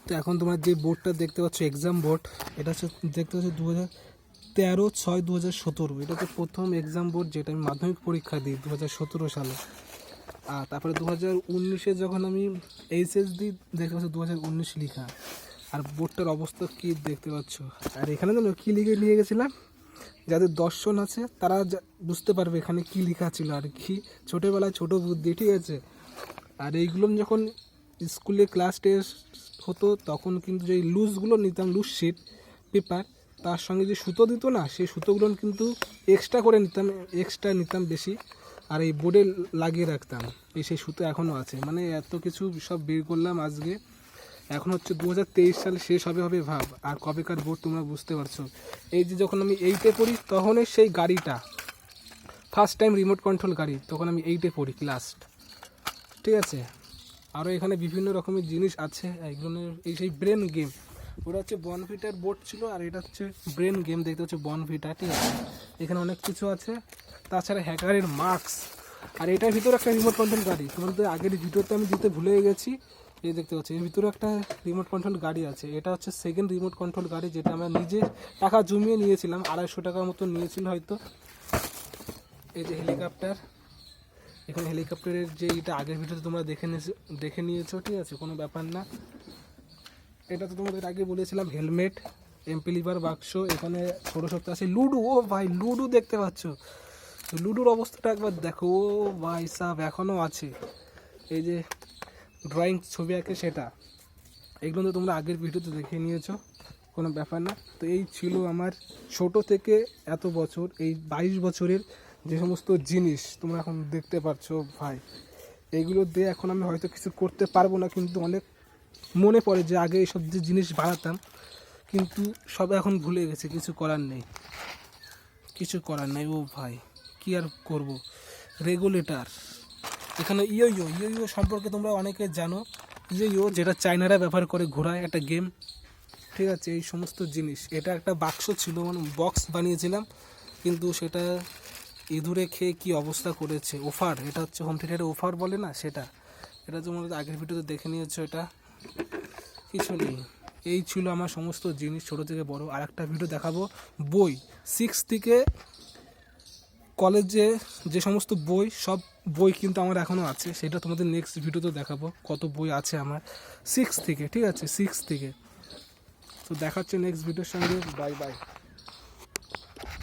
তো এখন তোমরা যে বোর্ডটা দেখতে পাচ্ছ এক্সাম বোর্ড, এটা হচ্ছে দেখতে পাচ্ছ 2013/6/2017, এটা হচ্ছে প্রথম এক্সাম বোর্ড যেটা আমি মাধ্যমিক পরীক্ষা দিই 2017 সালে। আর তারপরে 2019-এ যখন আমি এইচএস দিই দেখতে পাচ্ছ 2019 লেখা। আর বোর্ডটার অবস্থা কি দেখতে পাচ্ছ। আর এখানে জানো কী লিখে নিয়ে গেছিলাম, যাদের দর্শন আছে তারা বুঝতে পারবে এখানে কী লেখা ছিল আর কি। ছোটোবেলায় ছোটো বুদ্ধি, ঠিক আছে। আর এইগুলো যখন স্কুলে ক্লাস টেস্ট হতো তখন কিন্তু যে লুজগুলো নিতাম, লুজ শিট পেপার, তার সঙ্গে যে সুতো দিত না, সেই সুতোগুলো কিন্তু এক্সট্রা করে নিতাম বেশি। আর এই বোর্ডে লাগিয়ে রাখতাম, সেই সুতো এখনও আছে। মানে এত কিছু সব বের করলাম আজকে। এখন হচ্ছে 2023 সালে শেষ হবে ভাব, আর কবেকার বোর্ড তোমরা বুঝতে পারছো। এই যে যখন আমি 8-এ পড়ি তখনই সেই গাড়িটা ফার্স্ট টাইম রিমোট কন্ট্রোল গাড়ি, তখন আমি 8-এ পড়ি ক্লাস, ঠিক আছে। আরও এখানে বিভিন্ন রকমের জিনিস আছে এইগুলো। এই সেই ব্রেন গেম, ওটা হচ্ছে বনভিটার বোর্ড ছিল, আর এটা হচ্ছে ব্রেন গেম দেখতে হচ্ছে বনভিটা, ঠিক আছে। এখানে অনেক কিছু আছে, তাছাড়া হ্যাকারের মার্কস। আর এটার ভিতরে একটা রিমোট কন্ট্রোল গাড়ি, তোমাদের আগের ভিডিওতে আমি দিতে ভুলে গেছি। এই দেখতে পাচ্ছি এর ভিতরে একটা রিমোট কন্ট্রোল গাড়ি আছে। এটা হচ্ছে সেকেন্ড রিমোট কন্ট্রোল গাড়ি, যেটা আমরা নিজে টাকা জমিয়ে নিয়েছিলাম, 250 টাকার মতো নিয়েছিল হয়তো। এই যে হেলিকপ্টার, এখানে হেলিকপ্টারের যে এটা আগের ভিডিওতে তোমরা দেখে নিয়েছো, ঠিক আছে, কোনো ব্যাপার না। এটা তো তোমাদের আগে বলেছিলাম হেলমেট, এমপি লিভার বাক্স, এখানে ছোটো সপ্তাহ আছে লুডো। ও ভাই লুডো দেখতে পাচ্ছ, লুডোর অবস্থাটা একবার দেখো। ও ভাই সাহেব এখনও আছে। এই যে ড্রয়িং ছবি আঁকে সেটা, এগুলো তো তোমরা আগের ভিডিওতে দেখে নিয়েছো, কোনো ব্যাপার না। তো এই ছিল আমার ছোট থেকে এত বছর, এই 22 বছরের যে সমস্ত জিনিস তোমরা এখন দেখতে পাচ্ছ ভাই। এইগুলো দিয়ে এখন আমি হয়তো কিছু করতে পারবো না, কিন্তু অনেক মনে পড়ে যে আগে এইসব যে জিনিস বানাতাম, কিন্তু সব এখন ভুলে গেছে, কিছু করার নেই। ও ভাই কি আর করব। রেগুলেটর, এখানে ইয়ো সম্পর্কে তোমরা অনেকে জানো, ইয়ো যেটা চাইনারা ব্যবহার করে ঘোরায়, একটা গেম, ঠিক আছে। এই সমস্ত জিনিস, এটা একটা বাক্স ছিল, মানে বক্স বানিয়েছিলাম, কিন্তু সেটা ইঁদুরে খেয়ে কি অবস্থা করেছে। অফার, এটা হচ্ছে হোম থিয়েটারে অফার বলে না, সেটা। এটা তোমরা আগের ভিডিওতে দেখে নিয়েছো। এটা কিছু নেই। এই ছিল আমার সমস্ত জিনিস ছোটো থেকে বড়। আর একটা ভিডিও দেখাবো বই, 6 থেকে কলেজে যে সমস্ত বই, সব বই কিন্তু আমার এখনও আছে, সেটা তোমাদের নেক্সট ভিডিওতে দেখাবো কত বই আছে আমার 6 থেকে, ঠিক আছে, 6 থেকে। তো দেখাচ্ছে নেক্সট ভিডিওর সঙ্গে। Bye bye.